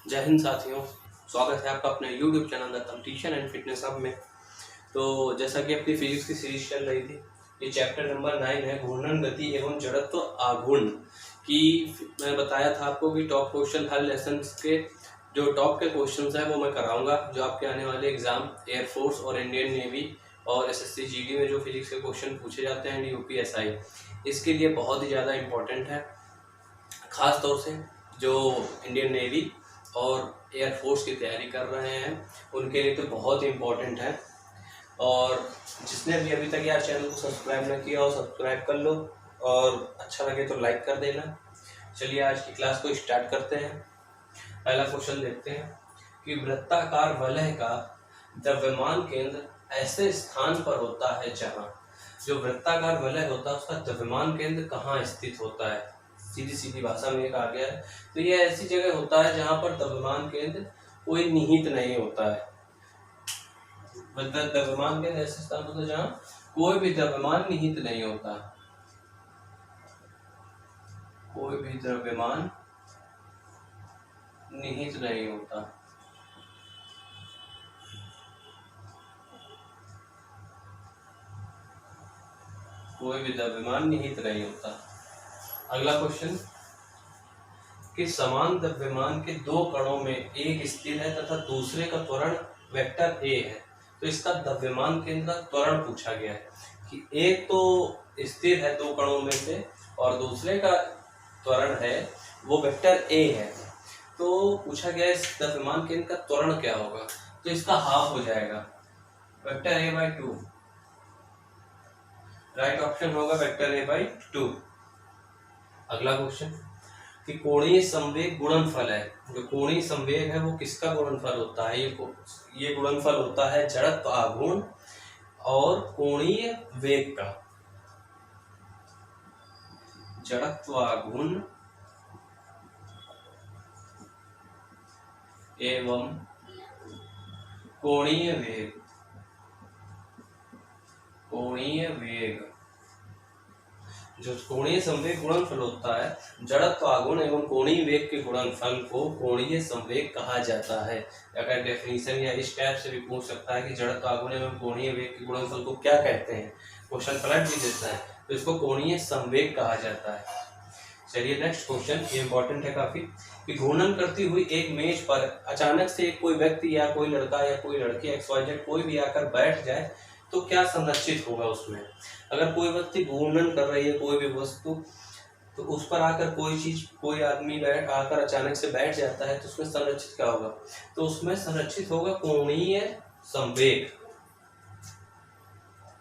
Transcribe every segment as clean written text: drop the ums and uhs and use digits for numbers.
जय हिंद साथियों, स्वागत है आपका अपने YouTube channel the competition and fitness hub में। तो जैसा कि अपनी फिजिक्स की सीरीज चल रही थी, ये चैप्टर नंबर 9 है घूर्णन गति एवं जड़त्व आघूर्ण की। मैं बताया था आपको कि टॉप क्वेश्चन हर लेसन के जो टॉप के क्वेश्चन है वो मैं कराऊंगा, जो आपके आने वाले एग्जाम एयरफोर्स और इंडियन नेवी और SSC GD में जो फिजिक्स के क्वेश्चन पूछे जाते हैं UPSI, इसके लिए बहुत ही ज़्यादा इम्पोर्टेंट है। ख़ास तौर से जो इंडियन नेवी और एयरफोर्स की तैयारी कर रहे हैं उनके लिए तो बहुत ही इम्पोर्टेंट है। और जिसने भी अभी तक यार चैनल को सब्सक्राइब न किया हो, सब्सक्राइब कर लो और अच्छा लगे तो लाइक कर देना। चलिए आज की क्लास को स्टार्ट करते हैं। पहला क्वेश्चन देखते हैं कि वृत्ताकार वलय का द्रव्यमान केंद्र ऐसे स्थान पर होता है जहाँ, जो वृत्ताकार वलय होता है उसका द्रव्यमान केंद्र कहाँ स्थित होता है। सीधी सीधी भाषा में कहा गया है, तो ये ऐसी जगह होता है जहाँ पर द्रव्यमान केंद्र कोई निहित नहीं होता है। मतलब द्रव्यमान केंद्र ऐसे स्थान होता है जहाँ कोई भी द्रव्यमान निहित नहीं होता, कोई भी द्रव्यमान निहित नहीं होता। कोई भी द्रव्यमान निहित नहीं होता। अगला क्वेश्चन कि समान द्रव्यमान के दो कणों में एक स्थिर है तथा दूसरे का त्वरण वेक्टर a है, तो इसका द्रव्यमान केंद्र त्वरण पूछा गया है कि एक तो स्थिर है दो कणों में से और दूसरे का त्वरण है वो वेक्टर a है। तो पूछा गया इस द्रव्यमान केंद्र का त्वरण क्या होगा, तो इसका हाफ हो जाएगा वेक्टर a/2। राइट ऑप्शन होगा वेक्टर a/2। अगला क्वेश्चन कि कोणीय संवेग गुणनफल है, जो कोणीय संवेग है वो किसका गुणनफल होता है। ये गुणनफल होता है जड़त्व आघूर्ण और कोणीय वेग का। जड़त्व आघूर्ण एवं कोणीय वेग, कोणीय वेग। जो कोणीय संवेग गुणनफल होता है जड़त्व आघूर्ण एवं कोणीय वेग के गुणनफल को कोणीय संवेग कहा जाता है। अगर डेफिनेशन या इस टाइप से भी पूछ सकता है कि जड़त्व आघूर्ण एवं कोणीय वेग के गुणनफल को क्या कहते हैं, क्वेश्चन पलट भी देता है, तो इसको कोणीय संवेग कहा जाता है। चलिए नेक्स्ट क्वेश्चन, ये इंपॉर्टेंट है काफी कि घूर्णन करती हुई एक मेज पर अचानक से कोई व्यक्ति या कोई लड़का या कोई लड़की XYZ कोई भी आकर बैठ जाए तो क्या संरक्षित होगा उसमें। अगर कोई व्यक्ति घूर्णन कर रही है कोई भी वस्तु, तो उस पर आकर कोई चीज कोई आदमी आकर अचानक से बैठ जाता है तो उसमें संरक्षित क्या होगा, तो उसमें संरक्षित होगा कोणीय संवेग।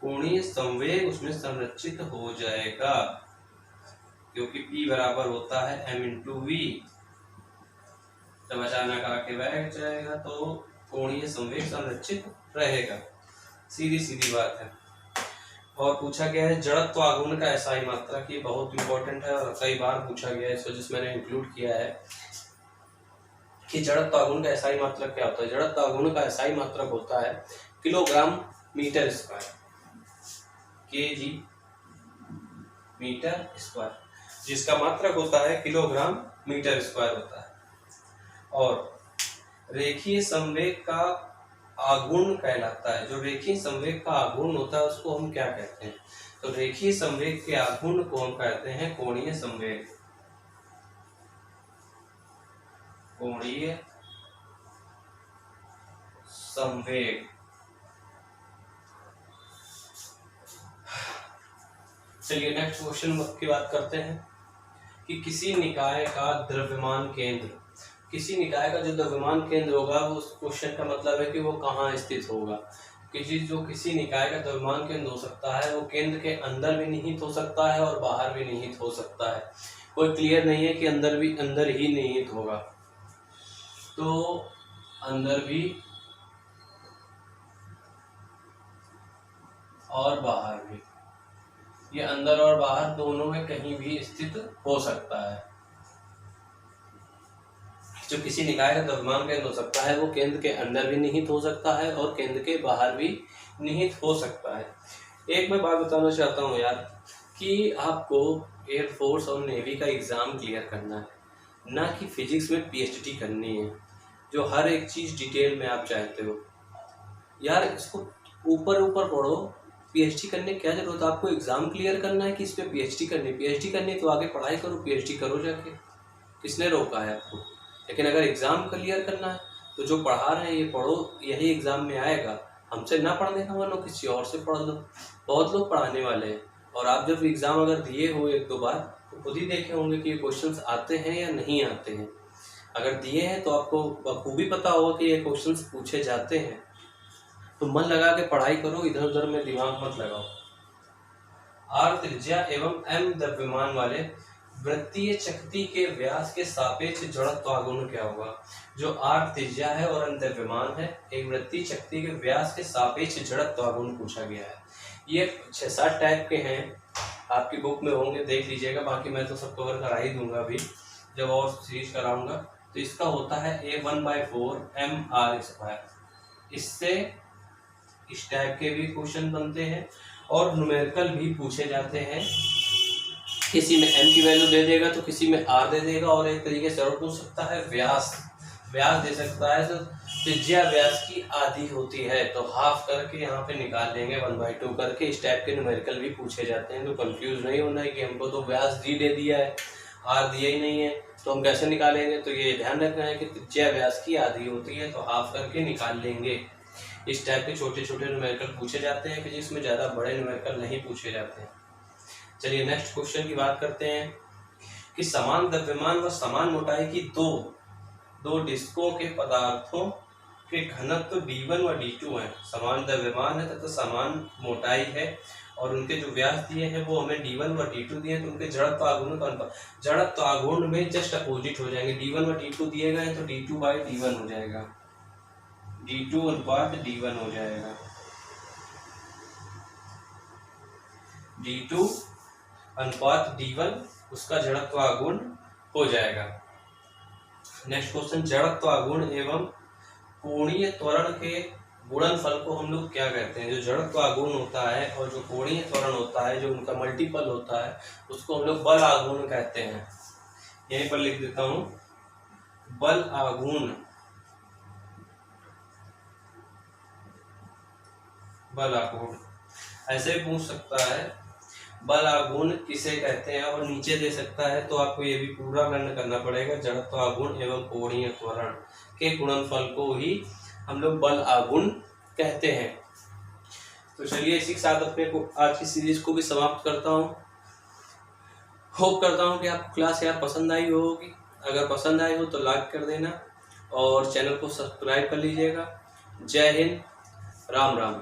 कोणीय संवेग उसमें संरक्षित हो जाएगा क्योंकि P बराबर होता है m/v। जब अचानक आके बैठ जाएगा तो कोणीय संवेग संरक्षित रहेगा, सीधी सीधी बात है। और पूछा गया है जड़त्व आघूर्ण का SI मात्रक, ये बहुत इंपॉर्टेंट है और कई बार पूछा गया है, इस वजह से मैंने इंक्लूड किया है कि जड़त्व आघूर्ण का SI मात्रक क्या होता है। जड़त्व आघूर्ण का SI मात्रक होता है kilogram metre square, kg metre square, जिसका मात्रक होता है किलोग्राम मीटर स्क्वायर होता है। और रेखीय संवेग का आघूर्ण कहलाता है, जो रेखीय संवेग का आघूर्ण होता है उसको हम क्या कहते हैं, तो रेखीय संवेग के आघूर्ण को हम कहते हैं कोणीय संवेग। कोणीय संवेग। चलिए नेक्स्ट क्वेश्चन की बात करते हैं कि किसी निकाय का द्रव्यमान केंद्र, किसी निकाय का जो द्रव्यमान केंद्र होगा वो उस क्वेश्चन का मतलब है कि वो कहाँ स्थित होगा। किसी निकाय का द्रव्यमान केंद्र हो सकता है वो केंद्र के अंदर भी निहित हो सकता है और बाहर भी निहित हो सकता है। कोई क्लियर नहीं है कि अंदर ही निहित होगा, तो अंदर भी और बाहर भी, ये अंदर और बाहर दोनों में कहीं भी स्थित हो सकता है। जो किसी निकाय का द्रव्यमान केंद्र हो सकता है वो केंद्र के अंदर भी निहित हो सकता है और केंद्र के बाहर भी निहित हो सकता है। एक मैं बात बताना चाहता हूँ यार कि आपको एयरफोर्स और नेवी का एग्जाम क्लियर करना है, ना कि फिजिक्स में PhD करनी है। जो हर एक चीज़ डिटेल में आप चाहते हो। यार इसको ऊपर ऊपर पढ़ो, पीएचडी करने की क्या जरूरत है? आपको एग्जाम क्लियर करना है कि इस पर पीएचडी करनी? पीएचडी करनी तो आगे पढ़ाई करो, पीएचडी करो जाके, किसने रोका है आपको? लेकिन अगर एग्जाम क्लियर करना है तो जो पढ़ा रहे हैं ये पढ़ो, यही एग्जाम में आएगा। हमसे ना पढ़ने का मन हो किसी और से पढ़ लो, बहुत लोग पढ़ाने वाले हैं। और आप जब एग्जाम अगर दिए हो एक दो बार तो खुद ही देखे होंगे कि ये क्वेश्चंस आते हैं या नहीं आते हैं। अगर दिए हैं तो आपको बखूबी पता होगा कि ये क्वेश्चंस पूछे जाते हैं। तो मन लगा के पढ़ाई करो, इधर उधर में दिमाग मत लगाओ। आर त्रिज्या एवं एम द्रव्यमान वाले वृत्तीय चकती के व्यास के सापेक्ष जड़त्व आघूर्ण क्या होगा? जो आर त्रिज्या है और एम द्रव्यमान है, एक वृत्तीय चकती के व्यास के सापेक्ष जड़त्व आघूर्ण पूछा गया है। ये 6-7 टाइप के हैं, आपकी बुक में होंगे, देख लीजिएगा। बाकी मैं तो सब कवर करा ही दूंगा अभी जब और सीरीज कराऊंगा। तो इसका होता है A1/4 mr²। इससे इस टाइप के भी क्वेश्चन बनते हैं और न्यूमेरिकल भी पूछे जाते हैं। किसी में m की वैल्यू दे देगा तो किसी में r दे देगा। और एक तरीके से और पूछ सकता है व्यास दे सकता है। तो त्रिज्या व्यास की आधी होती है तो हाफ करके यहाँ पे निकाल लेंगे 1/2 करके। इस टाइप के न्यूमेरिकल भी पूछे जाते हैं। तो कंफ्यूज नहीं होना है कि हमको तो व्यास d दे दिया है, r दिया ही नहीं है, तो हम कैसे निकालेंगे? तो ये ध्यान रखना है कि त्रिज्या व्यास की आधी होती है तो हाफ करके निकाल लेंगे। इस टाइप के छोटे छोटे न्यूमेरिकल पूछे जाते हैं कि जिसमें ज़्यादा बड़े न्यूमेरिकल नहीं पूछे जाते हैं। चलिए नेक्स्ट क्वेश्चन की बात करते हैं कि समान द्रव्यमान व समान मोटाई की दो डिस्कों के पदार्थों के घनत्व d1 व d2 हैं। समान द्रव्यमान है तथा समान मोटाई है और उनके जो व्यास दिए हैं वो हमें d1 व d2 दिए हैं। तो उनके जड़त्व आघूर्ण का अनुपात, जड़त्व आघूर्ण में जस्ट अपोजिट हो जाएंगे। d1 व d2 दिए गए तो d2/d1 हो जाएगा, d2 अनुपात d1 हो जाएगा, d2 अनुपात d1 उसका जड़त्व आघूर्ण हो जाएगा। नेक्स्ट क्वेश्चन, जड़त्व आघूर्ण एवं कोणीय त्वरण के गुणनफल को हम लोग क्या कहते हैं? जो जड़त्व आघूर्ण होता है और जो कोणीय त्वरण होता है, जो उनका मल्टीपल होता है, उसको हम लोग बल आघूर्ण कहते हैं। यहीं पर लिख देता हूं, बल आघूर्ण, बल आघूर्ण ऐसे भी पूछ सकता है, बल आघूर्ण किसे कहते हैं, और नीचे दे सकता है। तो आपको ये भी पूरा गणना करना पड़ेगा। जड़त्व आघूर्ण एवं कोणीय त्वरण के गुणनफल को ही हम लोग बल आघूर्ण कहते हैं। तो चलिए इसी के साथ अपने को आज की सीरीज को भी समाप्त करता हूँ। होप करता हूँ कि आपको क्लास यार पसंद आई होगी। अगर पसंद आई हो तो लाइक कर देना और चैनल को सब्सक्राइब कर लीजिएगा। जय हिंद, राम राम।